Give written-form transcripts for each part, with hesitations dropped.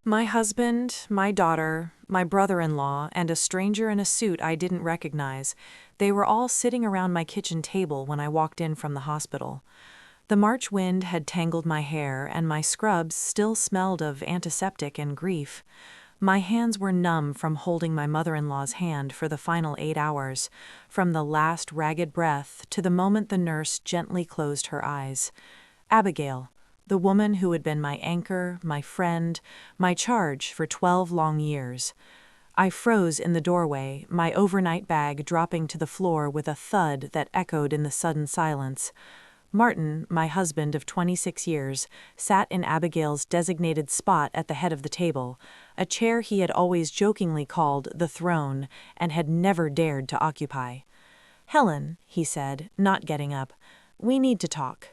My husband, my daughter, my brother-in-law, and a stranger in a suit I didn't recognize, they were all sitting around my kitchen table when I walked in from the hospital. The March wind had tangled my hair, and my scrubs still smelled of antiseptic and grief. My hands were numb from holding my mother-in-law's hand for the final 8 hours, from the last ragged breath to the moment the nurse gently closed her eyes. Abigail, the woman who had been my anchor, my friend, my charge for 12 long years. I froze in the doorway, my overnight bag dropping to the floor with a thud that echoed in the sudden silence. Martin, my husband of 26 years, sat in Abigail's designated spot at the head of the table, a chair he had always jokingly called the throne and had never dared to occupy. "Helen," he said, not getting up, "we need to talk."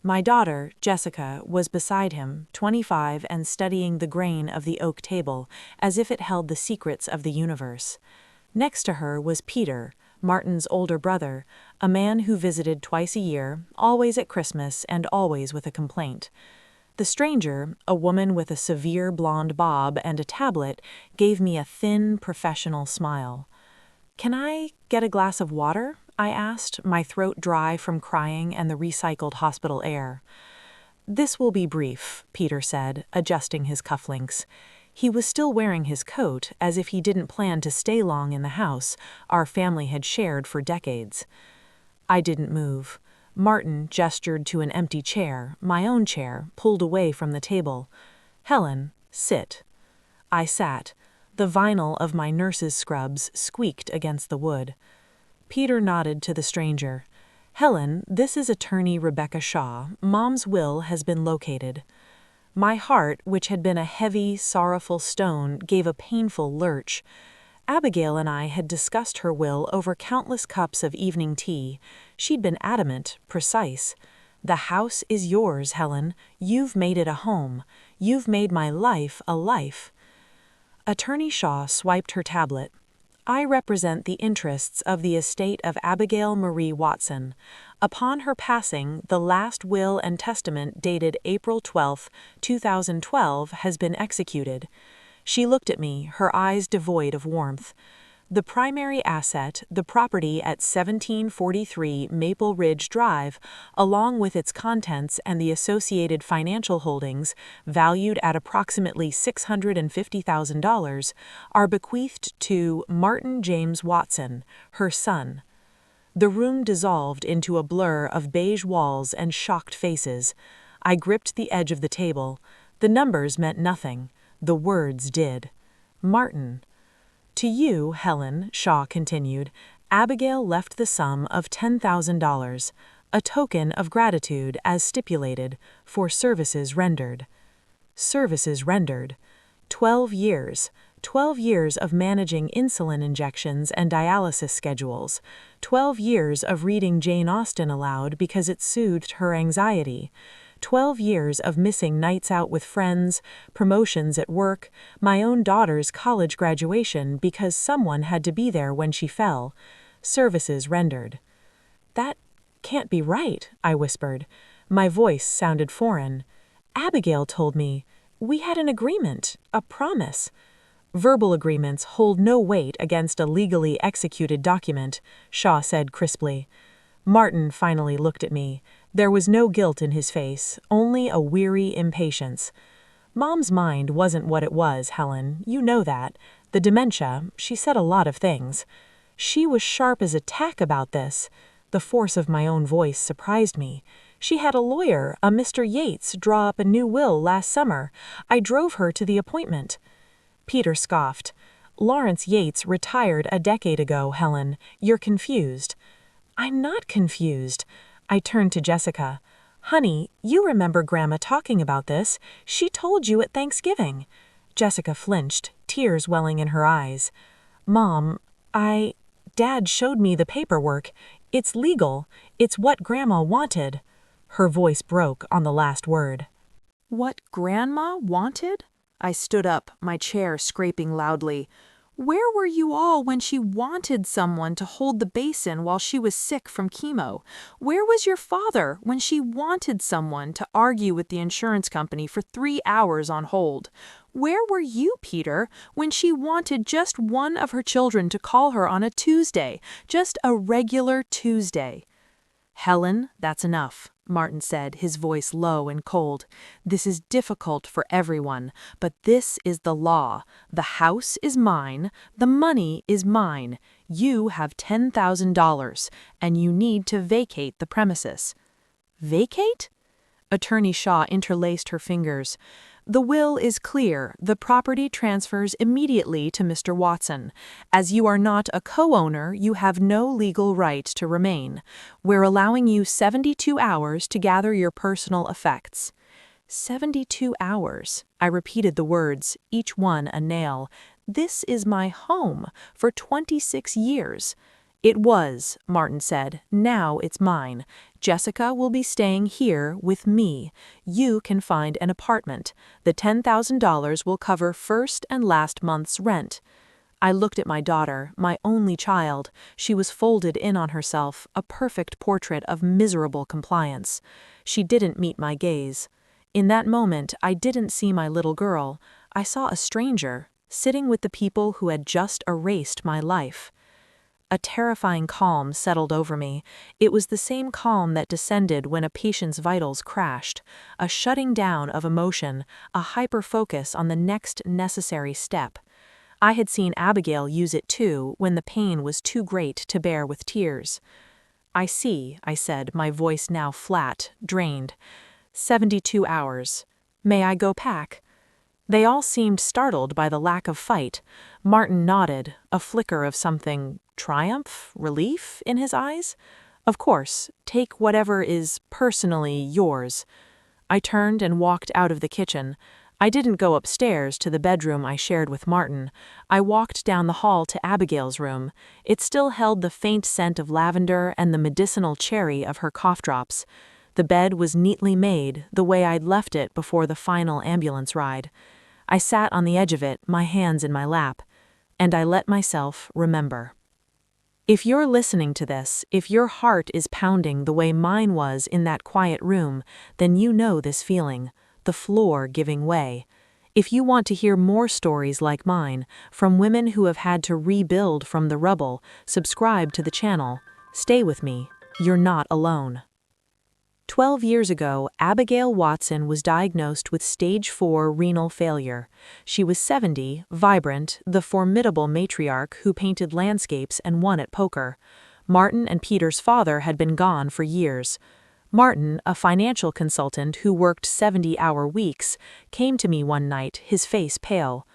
My daughter, Jessica, was beside him, 25 and studying the grain of the oak table as if it held the secrets of the universe. Next to her was Peter, Martin's older brother, a man who visited twice a year, always at Christmas and always with a complaint. The stranger, a woman with a severe blonde bob and a tablet, gave me a thin, professional smile. "Can I get a glass of water?" I asked, my throat dry from crying and the recycled hospital air. "This will be brief," Peter said, adjusting his cufflinks. He was still wearing his coat, as if he didn't plan to stay long in the house our family had shared for decades. I didn't move. Martin gestured to an empty chair, my own chair, pulled away from the table. "Helen, sit." I sat. The vinyl of my nurse's scrubs squeaked against the wood. Peter nodded to the stranger. "Helen, this is attorney Rebecca Shaw. Mom's will has been located." My heart, which had been a heavy, sorrowful stone, gave a painful lurch. Abigail and I had discussed her will over countless cups of evening tea. She'd been adamant, precise. "The house is yours, Helen. You've made it a home. You've made my life a life." Attorney Shaw swiped her tablet. "I represent the interests of the estate of Abigail Marie Watson. Upon her passing, the last will and testament dated April 12, 2012, has been executed." She looked at me, her eyes devoid of warmth. "The primary asset, the property at 1743 Maple Ridge Drive, along with its contents and the associated financial holdings, valued at approximately $650,000, are bequeathed to Martin James Watson, her son." The room dissolved into a blur of beige walls and shocked faces. I gripped the edge of the table. The numbers meant nothing. The words did. "Martin." "To you, Helen," Shaw continued, "Abigail left the sum of $10,000, a token of gratitude as stipulated, for services rendered." Services rendered. 12 years. 12 years of managing insulin injections and dialysis schedules. 12 years of reading Jane Austen aloud because it soothed her anxiety. 12 years of missing nights out with friends, promotions at work, my own daughter's college graduation because someone had to be there when she fell. Services rendered. "That can't be right," I whispered. My voice sounded foreign. "Abigail told me. We had an agreement, a promise." "Verbal agreements hold no weight against a legally executed document," Shaw said crisply. Martin finally looked at me. There was no guilt in his face, only a weary impatience. "Mom's mind wasn't what it was, Helen. You know that. The dementia, she said a lot of things. She was sharp as a tack about this." The force of my own voice surprised me. "She had a lawyer, a Mr. Yates, draw up a new will last summer. I drove her to the appointment." Peter scoffed. "Lawrence Yates retired a decade ago, Helen. You're confused." "I'm not confused." I turned to Jessica. "Honey, you remember Grandma talking about this. She told you at Thanksgiving." Jessica flinched, tears welling in her eyes. "Mom, Dad showed me the paperwork. It's legal. It's what Grandma wanted." Her voice broke on the last word. "What Grandma wanted?" I stood up, my chair scraping loudly. "Where were you all when she wanted someone to hold the basin while she was sick from chemo? Where was your father when she wanted someone to argue with the insurance company for 3 hours on hold? Where were you, Peter, when she wanted just one of her children to call her on a Tuesday, just a regular Tuesday? Helen, that's enough, Martin said, his voice low and cold. This is difficult for everyone, but this is the law. The house is mine, the money is mine. You have $10,000, and you need to vacate the premises. Vacate? Attorney Shaw interlaced her fingers. The will is clear. The property transfers immediately to Mr. Watson. As you are not a co-owner, you have no legal right to remain. We're allowing you 72 hours to gather your personal effects. 72 hours. I repeated the words, each one a nail. This is my home for 26 years. It was, Martin said. Now it's mine. Jessica will be staying here with me. You can find an apartment. The $10,000 will cover first and last month's rent. I looked at my daughter, my only child. She was folded in on herself, a perfect portrait of miserable compliance. She didn't meet my gaze. In that moment, I didn't see my little girl. I saw a stranger, sitting with the people who had just erased my life. A terrifying calm settled over me. It was the same calm that descended when a patient's vitals crashed, a shutting down of emotion, a hyper-focus on the next necessary step. I had seen Abigail use it too when the pain was too great to bear with tears. I see, I said, my voice now flat, drained. 72 hours. May I go pack? They all seemed startled by the lack of fight. Martin nodded, a flicker of something, triumph, relief in his eyes. Of course, take whatever is personally yours. I turned and walked out of the kitchen. I didn't go upstairs to the bedroom I shared with Martin. I walked down the hall to Abigail's room. It still held the faint scent of lavender and the medicinal cherry of her cough drops. The bed was neatly made, the way I'd left it before the final ambulance ride. I sat on the edge of it, my hands in my lap, and I let myself remember. If you're listening to this, if your heart is pounding the way mine was in that quiet room, then you know this feeling, the floor giving way. If you want to hear more stories like mine, from women who have had to rebuild from the rubble, subscribe to the channel. Stay with me. You're not alone. 12 years ago, Abigail Watson was diagnosed with stage 4 renal failure. She was 70, vibrant, the formidable matriarch who painted landscapes and won at poker. Martin and Peter's father had been gone for years. Martin, a financial consultant who worked 70-hour weeks, came to me one night, his face pale.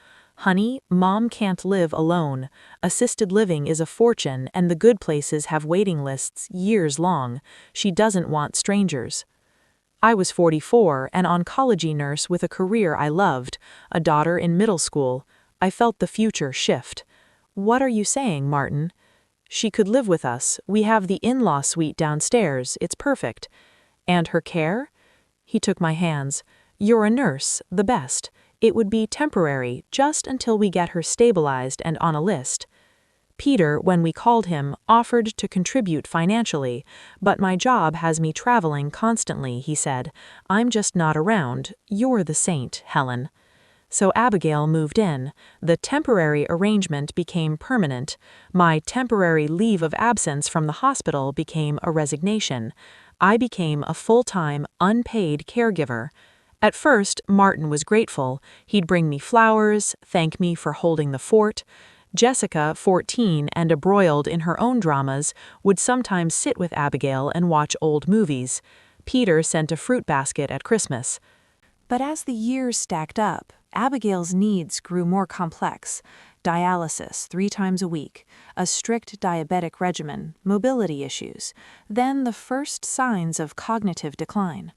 "Honey, Mom can't live alone. Assisted living is a fortune and the good places have waiting lists years long. She doesn't want strangers." I was 44, an oncology nurse with a career I loved, a daughter in middle school. I felt the future shift. "What are you saying, Martin?" "She could live with us. We have the in-law suite downstairs. It's perfect." "And her care?" He took my hands. "You're a nurse, the best. It would be temporary, just until we get her stabilized and on a list." Peter, when we called him, offered to contribute financially, "But my job has me traveling constantly," he said. "I'm just not around. You're the saint, Helen." So Abigail moved in. The temporary arrangement became permanent. My temporary leave of absence from the hospital became a resignation. I became a full-time, unpaid caregiver. At first, Martin was grateful. He'd bring me flowers, thank me for holding the fort. Jessica, 14 and embroiled in her own dramas, would sometimes sit with Abigail and watch old movies. Peter sent a fruit basket at Christmas. But as the years stacked up, Abigail's needs grew more complex. Dialysis 3 times a week, a strict diabetic regimen, mobility issues, then the first signs of cognitive decline.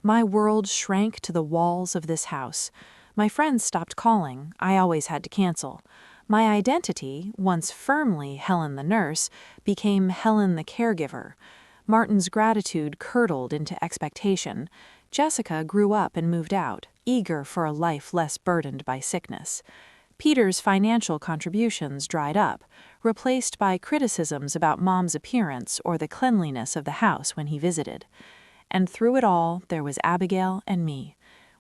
My world shrank to the walls of this house. My friends stopped calling. I always had to cancel. My identity, once firmly Helen the nurse, became Helen the caregiver. Martin's gratitude curdled into expectation. Jessica grew up and moved out, eager for a life less burdened by sickness. Peter's financial contributions dried up, replaced by criticisms about Mom's appearance or the cleanliness of the house when he visited. And through it all, there was Abigail and me.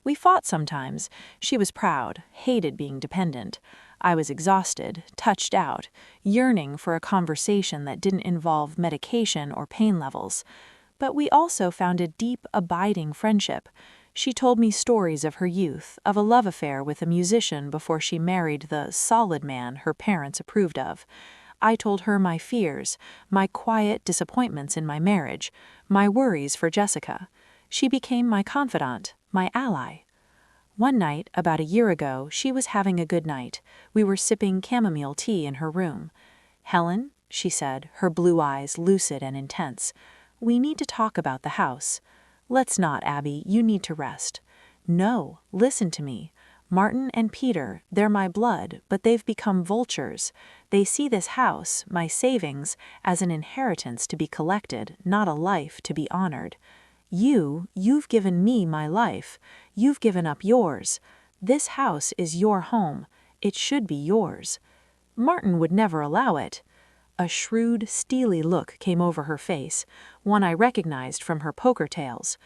We fought sometimes. She was proud, hated being dependent. I was exhausted, touched out, yearning for a conversation that didn't involve medication or pain levels. But we also found a deep, abiding friendship. She told me stories of her youth, of a love affair with a musician before she married the solid man her parents approved of. I told her my fears, my quiet disappointments in my marriage, my worries for Jessica. She became my confidant, my ally. One night, about a year ago, she was having a good night. We were sipping chamomile tea in her room. "Helen," she said, her blue eyes lucid and intense, "we need to talk about the house." "Let's not, Abby, you need to rest." "No, listen to me. Martin and Peter, they're my blood, but they've become vultures. They see this house, my savings, as an inheritance to be collected, not a life to be honored. You've given me my life. You've given up yours. This house is your home. It should be yours." Martin would never allow it. A shrewd, steely look came over her face, one I recognized from her poker tales.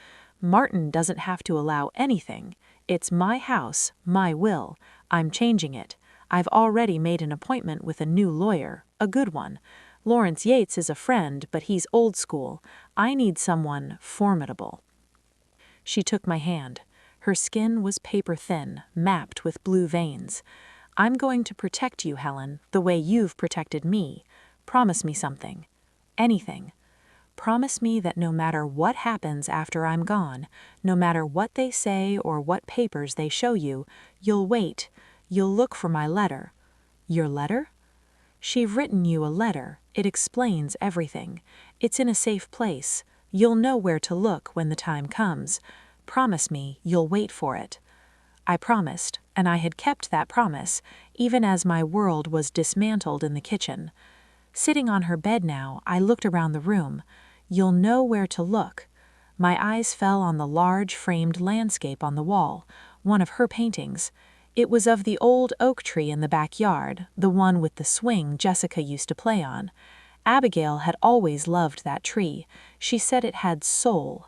"Martin doesn't have to allow anything. It's my house, my will. I'm changing it. I've already made an appointment with a new lawyer, a good one. Lawrence Yates is a friend, but he's old school. I need someone formidable." She took my hand. Her skin was paper thin, mapped with blue veins. "I'm going to protect you, Helen, the way you've protected me. Promise me something. Anything. Promise me that no matter what happens after I'm gone, no matter what they say or what papers they show you, you'll wait. You'll look for my letter." "Your letter?" "She've written you a letter. It explains everything. It's in a safe place. You'll know where to look when the time comes. Promise me you'll wait for it." I promised, and I had kept that promise, even as my world was dismantled in the kitchen. Sitting on her bed now, I looked around the room. "You'll know where to look." My eyes fell on the large framed landscape on the wall, one of her paintings. It was of the old oak tree in the backyard, the one with the swing Jessica used to play on. Abigail had always loved that tree. She said it had soul.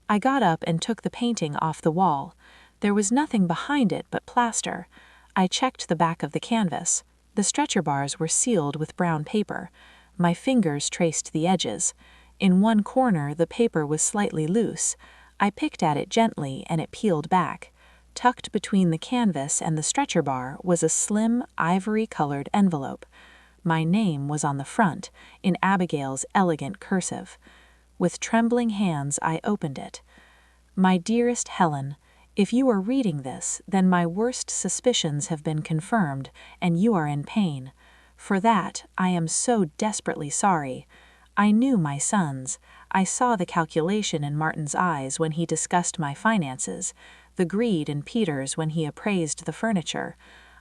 I got up and took the painting off the wall. There was nothing behind it but plaster. I checked the back of the canvas. The stretcher bars were sealed with brown paper. My fingers traced the edges. In one corner, the paper was slightly loose. I picked at it gently, and it peeled back. Tucked between the canvas and the stretcher bar was a slim, ivory-colored envelope. My name was on the front, in Abigail's elegant cursive. With trembling hands, I opened it. "My dearest Helen, if you are reading this, then my worst suspicions have been confirmed, and you are in pain. For that, I am so desperately sorry. I knew my sons. I saw the calculation in Martin's eyes when he discussed my finances, the greed in Peter's when he appraised the furniture.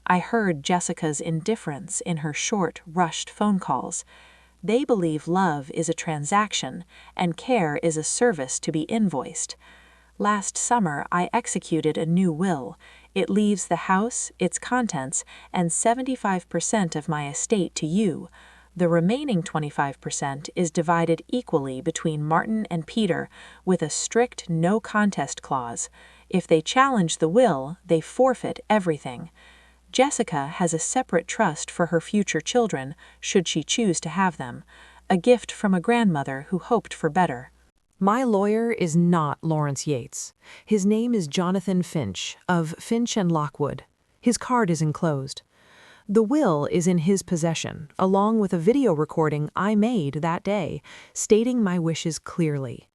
I heard Jessica's indifference in her short, rushed phone calls. They believe love is a transaction, and care is a service to be invoiced. Last summer, I executed a new will. It leaves the house, its contents, and 75% of my estate to you. The remaining 25% is divided equally between Martin and Peter, with a strict no contest clause. If they challenge the will, they forfeit everything. Jessica has a separate trust for her future children, should she choose to have them, a gift from a grandmother who hoped for better. My lawyer is not Lawrence Yates. His name is Jonathan Finch, of Finch and Lockwood. His card is enclosed. The will is in his possession, along with a video recording I made that day, stating my wishes clearly.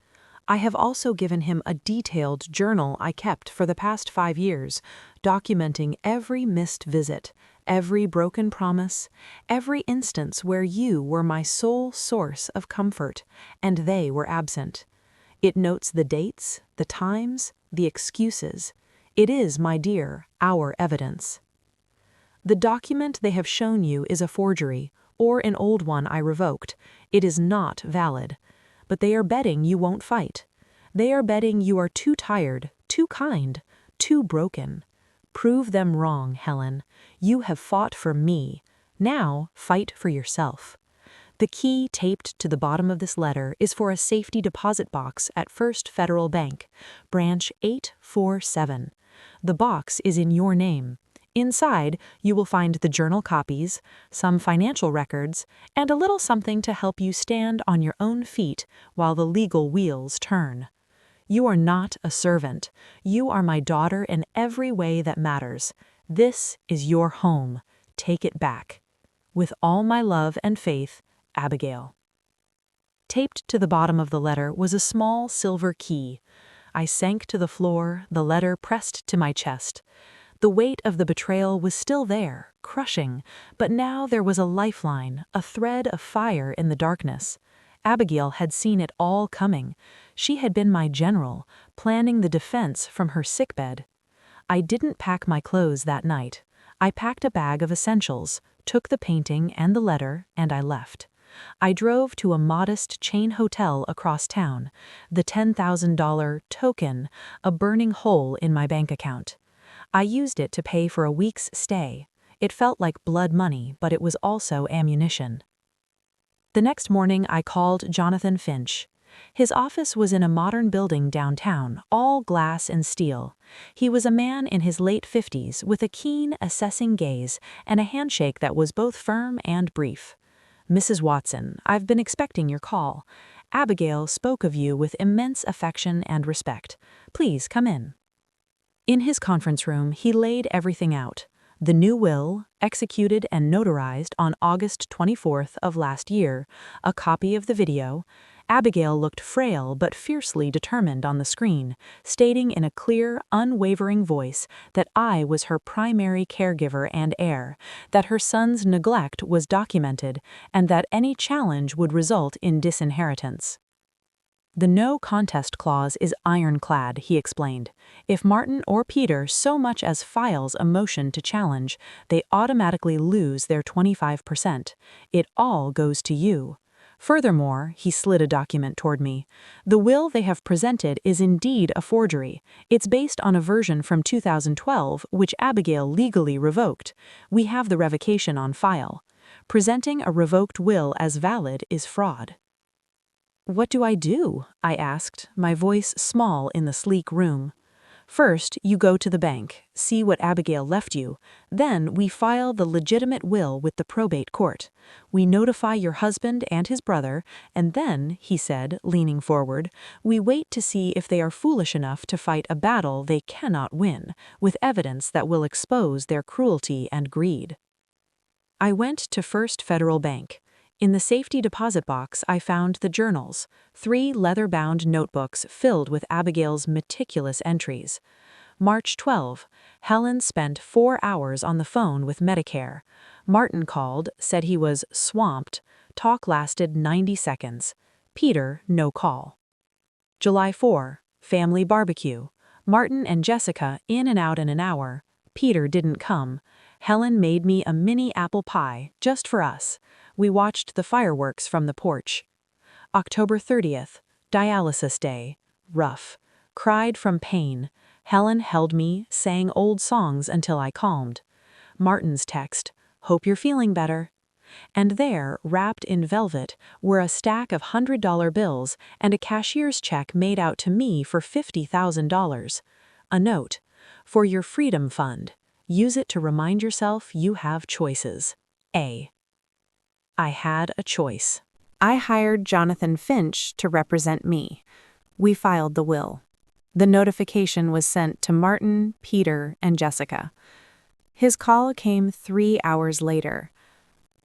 I have also given him a detailed journal I kept for the past 5 years, documenting every missed visit, every broken promise, every instance where you were my sole source of comfort, and they were absent. It notes the dates, the times, the excuses. It is, my dear, our evidence. The document they have shown you is a forgery, or an old one I revoked. It is not valid. But they are betting you won't fight. They are betting you are too tired, too kind, too broken. Prove them wrong, Helen. You have fought for me. Now fight for yourself. The key taped to the bottom of this letter is for a safety deposit box at First Federal Bank, branch 847. The box is in your name. Inside, you will find the journal copies, some financial records, and a little something to help you stand on your own feet while the legal wheels turn. You are not a servant. You are my daughter in every way that matters. This is your home. Take it back. With all my love and faith, Abigail. Taped to the bottom of the letter was a small silver key. I sank to the floor, the letter pressed to my chest. The weight of the betrayal was still there, crushing, but now there was a lifeline, a thread of fire in the darkness. Abigail had seen it all coming. She had been my general, planning the defense from her sickbed. I didn't pack my clothes that night. I packed a bag of essentials, took the painting and the letter, and I left. I drove to a modest chain hotel across town, the $10,000 token, a burning hole in my bank account. I used it to pay for a week's stay. It felt like blood money, but it was also ammunition. The next morning, I called Jonathan Finch. His office was in a modern building downtown, all glass and steel. He was a man in his late 50s with a keen, assessing gaze and a handshake that was both firm and brief. "Mrs. Watson, I've been expecting your call. Abigail spoke of you with immense affection and respect. Please come in." In his conference room, he laid everything out. The new will, executed and notarized on August 24th of last year, a copy of the video. Abigail looked frail but fiercely determined on the screen, stating in a clear, unwavering voice that I was her primary caregiver and heir, that her son's neglect was documented, and that any challenge would result in disinheritance. "The no contest clause is ironclad," he explained. "If Martin or Peter so much as files a motion to challenge, they automatically lose their 25%. It all goes to you. Furthermore," he slid a document toward me, "the will they have presented is indeed a forgery. It's based on a version from 2012, which Abigail legally revoked. We have the revocation on file. Presenting a revoked will as valid is fraud." "What do I do?" I asked, my voice small in the sleek room. "First, you go to the bank, see what Abigail left you. Then we file the legitimate will with the probate court. We notify your husband and his brother, and then," he said, leaning forward, "we wait to see if they are foolish enough to fight a battle they cannot win, with evidence that will expose their cruelty and greed." I went to First Federal Bank. In the safety deposit box, I found the journals, 3 leather-bound notebooks filled with Abigail's meticulous entries. March 12, Helen spent 4 hours on the phone with Medicare. Martin called, said he was swamped. Talk lasted 90 seconds. Peter, no call. July 4, family barbecue. Martin and Jessica in and out in an hour. Peter didn't come. Helen made me a mini apple pie, just for us. We watched the fireworks from the porch. October 30th, dialysis day. Rough. Cried from pain. Helen held me, sang old songs until I calmed. Martin's text, "Hope you're feeling better." And there, wrapped in velvet, were a stack of $100 bills and a cashier's check made out to me for $50,000. A note, "For your freedom fund. Use it to remind yourself you have choices. A." I had a choice. I hired Jonathan Finch to represent me. We filed the will. The notification was sent to Martin, Peter, and Jessica. His call came 3 hours later.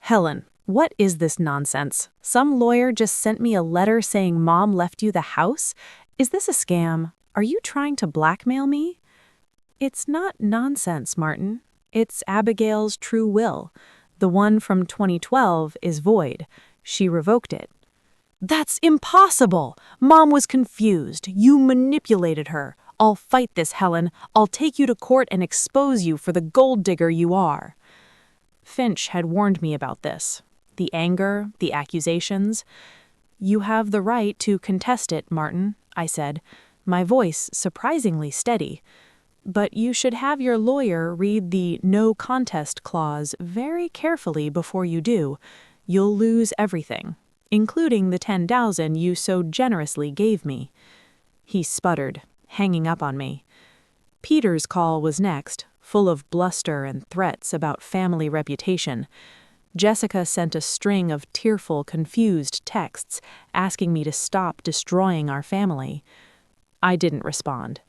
"Helen, what is this nonsense? Some lawyer just sent me a letter saying Mom left you the house? Is this a scam? Are you trying to blackmail me?" "It's not nonsense, Martin. It's Abigail's true will. The one from 2012 is void. She revoked it." "That's impossible! Mom was confused. You manipulated her. I'll fight this, Helen. I'll take you to court and expose you for the gold digger you are." Finch had warned me about this. The anger, the accusations. "You have the right to contest it, Martin," I said, my voice surprisingly steady. "But you should have your lawyer read the no contest clause very carefully before you do. You'll lose everything, including the $10,000 you so generously gave me." He sputtered, hanging up on me. Peter's call was next, full of bluster and threats about family reputation. Jessica sent a string of tearful, confused texts asking me to stop destroying our family. I didn't respond.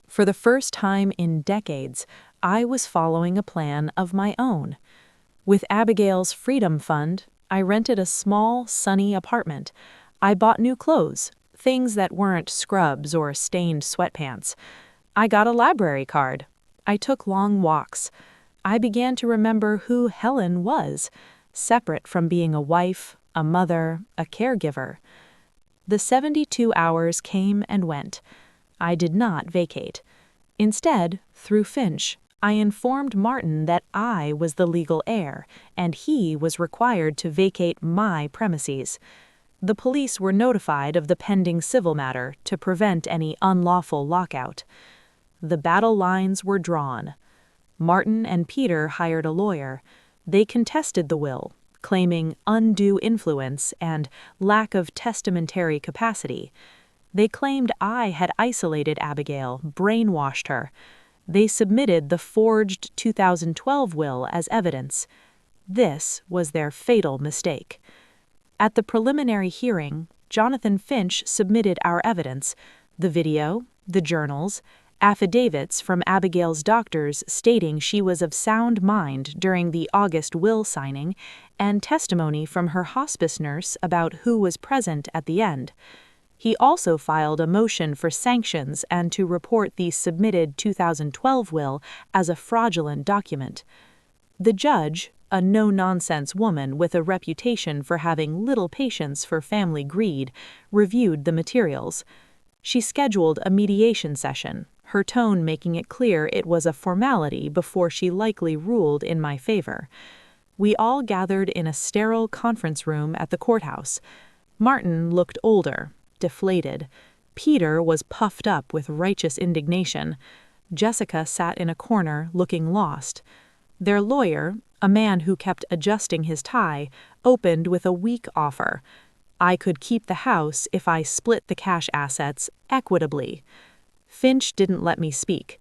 For the first time in decades, I was following a plan of my own. With Abigail's Freedom Fund, I rented a small, sunny apartment. I bought new clothes, things that weren't scrubs or stained sweatpants. I got a library card. I took long walks. I began to remember who Helen was, separate from being a wife, a mother, a caregiver. The 72 hours came and went. I did not vacate. Instead, through Finch, I informed Martin that I was the legal heir, and he was required to vacate my premises. The police were notified of the pending civil matter to prevent any unlawful lockout. The battle lines were drawn. Martin and Peter hired a lawyer. They contested the will, claiming undue influence and lack of testamentary capacity. They claimed I had isolated Abigail, brainwashed her. They submitted the forged 2012 will as evidence. This was their fatal mistake. At the preliminary hearing, Jonathan Finch submitted our evidence: the video, the journals, affidavits from Abigail's doctors stating she was of sound mind during the August will signing, and testimony from her hospice nurse about who was present at the end. He also filed a motion for sanctions and to report the submitted 2012 will as a fraudulent document. The judge, a no-nonsense woman with a reputation for having little patience for family greed, reviewed the materials. She scheduled a mediation session, her tone making it clear it was a formality before she likely ruled in my favor. We all gathered in a sterile conference room at the courthouse. Martin looked older, deflated. Peter was puffed up with righteous indignation. Jessica sat in a corner, looking lost. Their lawyer, a man who kept adjusting his tie, opened with a weak offer. I could keep the house if I split the cash assets equitably. Finch didn't let me speak.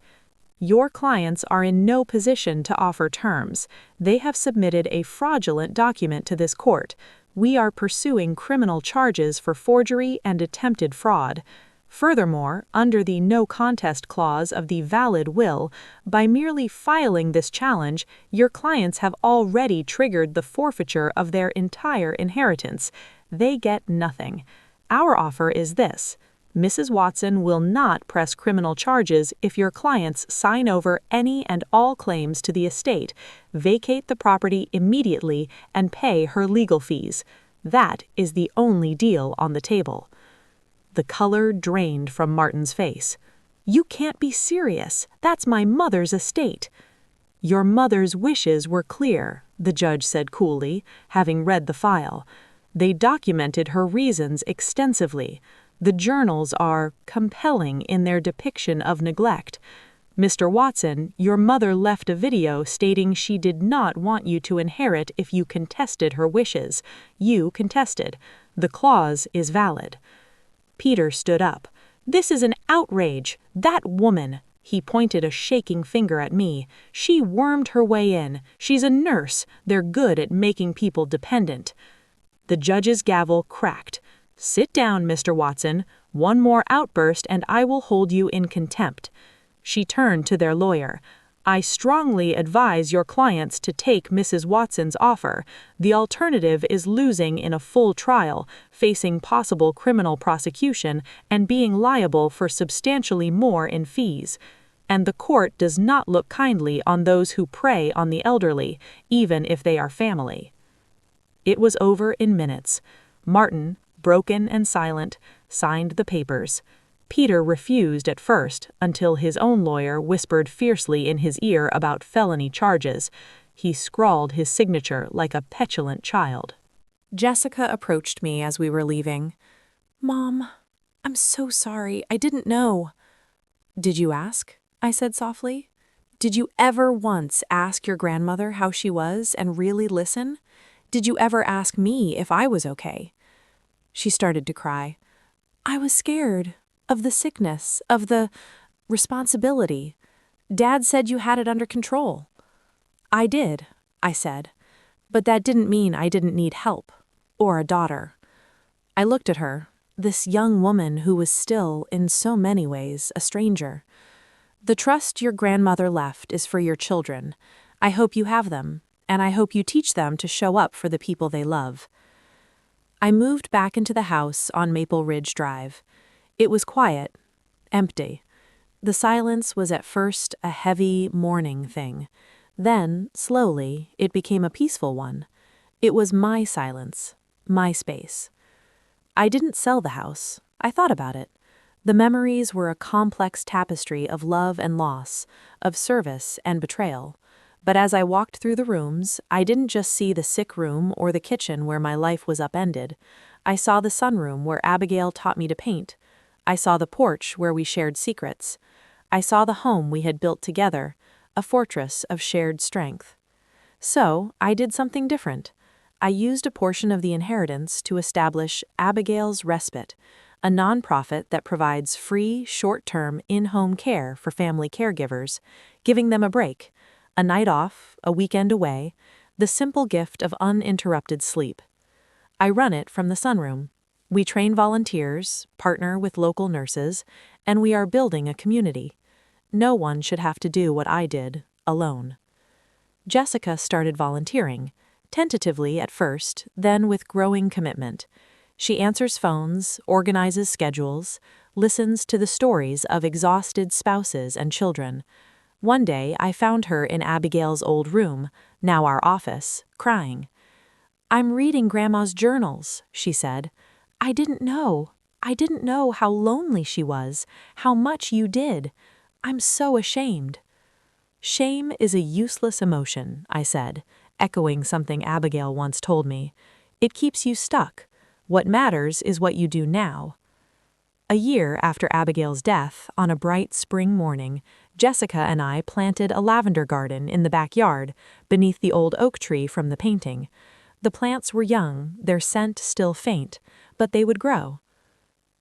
Your clients are in no position to offer terms. They have submitted a fraudulent document to this court. We are pursuing criminal charges for forgery and attempted fraud. Furthermore, under the no contest clause of the valid will, by merely filing this challenge, your clients have already triggered the forfeiture of their entire inheritance. They get nothing. Our offer is this: Mrs. Watson will not press criminal charges if your clients sign over any and all claims to the estate, vacate the property immediately, and pay her legal fees. That is the only deal on the table. The color drained from Martin's face. You can't be serious. That's my mother's estate. Your mother's wishes were clear, the judge said coolly, having read the file. They documented her reasons extensively. The journals are compelling in their depiction of neglect. Mr. Watson, your mother left a video stating she did not want you to inherit if you contested her wishes. You contested. The clause is valid. Peter stood up. This is an outrage. That woman, he pointed a shaking finger at me. She wormed her way in. She's a nurse. They're good at making people dependent. The judge's gavel cracked. Sit down, Mr. Watson. One more outburst and I will hold you in contempt. She turned to their lawyer. I strongly advise your clients to take Mrs. Watson's offer. The alternative is losing in a full trial, facing possible criminal prosecution, and being liable for substantially more in fees. And the court does not look kindly on those who prey on the elderly, even if they are family. It was over in minutes. Martin, broken and silent, signed the papers. Peter refused at first, until his own lawyer whispered fiercely in his ear about felony charges. He scrawled his signature like a petulant child. Jessica approached me as we were leaving. Mom, I'm so sorry. I didn't know. Did you ask? I said softly. Did you ever once ask your grandmother how she was and really listen? Did you ever ask me if I was okay? She started to cry. I was scared of the sickness, of the responsibility. Dad said you had it under control. I did, I said, but that didn't mean I didn't need help, or a daughter. I looked at her, this young woman who was still, in so many ways, a stranger. The trust your grandmother left is for your children. I hope you have them, and I hope you teach them to show up for the people they love. I moved back into the house on Maple Ridge Drive. It was quiet, empty. The silence was at first a heavy, mourning thing. Then, slowly, it became a peaceful one. It was my silence, my space. I didn't sell the house. I thought about it. The memories were a complex tapestry of love and loss, of service and betrayal. But as I walked through the rooms, I didn't just see the sick room or the kitchen where my life was upended. I saw the sunroom where Abigail taught me to paint. I saw the porch where we shared secrets. I saw the home we had built together, a fortress of shared strength. So, I did something different. I used a portion of the inheritance to establish Abigail's Respite, a nonprofit that provides free, short-term, in-home care for family caregivers, giving them a break, a night off, a weekend away, the simple gift of uninterrupted sleep. I run it from the sunroom. We train volunteers, partner with local nurses, and we are building a community. No one should have to do what I did, alone. Jessica started volunteering, tentatively at first, then with growing commitment. She answers phones, organizes schedules, listens to the stories of exhausted spouses and children. One day, I found her in Abigail's old room, now our office, crying. "I'm reading Grandma's journals," she said. I didn't know how lonely she was, how much you did. I'm so ashamed." "Shame is a useless emotion," I said, echoing something Abigail once told me. "It keeps you stuck. What matters is what you do now." A year after Abigail's death, on a bright spring morning, Jessica and I planted a lavender garden in the backyard, beneath the old oak tree from the painting. The plants were young, their scent still faint, but they would grow.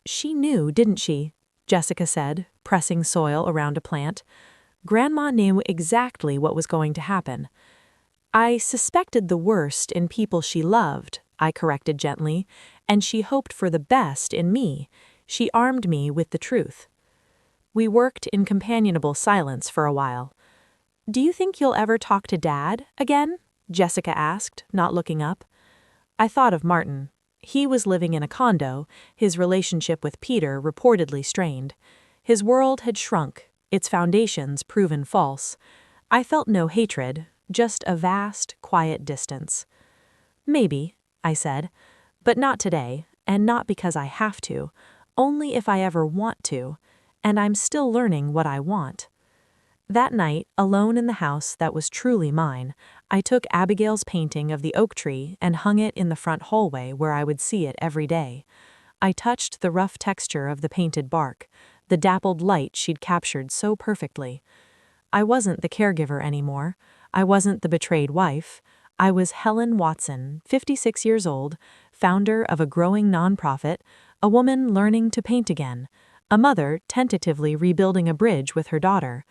"She knew, didn't she?" Jessica said, pressing soil around a plant. "Grandma knew exactly what was going to happen." "I suspected the worst in people she loved," I corrected gently, "and she hoped for the best in me. She armed me with the truth." We worked in companionable silence for a while. "Do you think you'll ever talk to Dad again?" Jessica asked, not looking up. I thought of Martin. He was living in a condo, his relationship with Peter reportedly strained. His world had shrunk, its foundations proven false. I felt no hatred, just a vast, quiet distance. "Maybe," I said, "but not today, and not because I have to, only if I ever want to, and I'm still learning what I want." That night, alone in the house that was truly mine, I took Abigail's painting of the oak tree and hung it in the front hallway where I would see it every day. I touched the rough texture of the painted bark, the dappled light she'd captured so perfectly. I wasn't the caregiver anymore. I wasn't the betrayed wife. I was Helen Watson, 56 years old, founder of a growing nonprofit, a woman learning to paint again, a mother tentatively rebuilding a bridge with her daughter.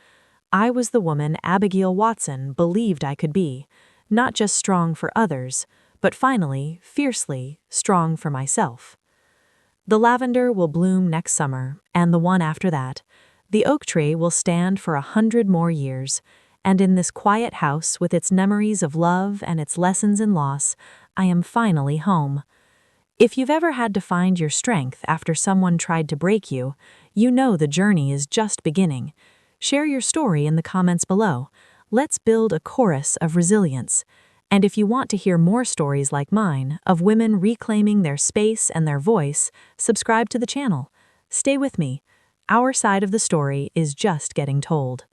I was the woman Abigail Watson believed I could be, not just strong for others, but finally, fiercely, strong for myself. The lavender will bloom next summer, and the one after that. The oak tree will stand for 100 more years, and in this quiet house with its memories of love and its lessons in loss, I am finally home. If you've ever had to find your strength after someone tried to break you, you know the journey is just beginning. Share your story in the comments below. Let's build a chorus of resilience. And if you want to hear more stories like mine, of women reclaiming their space and their voice, subscribe to the channel. Stay with me. Our side of the story is just getting told.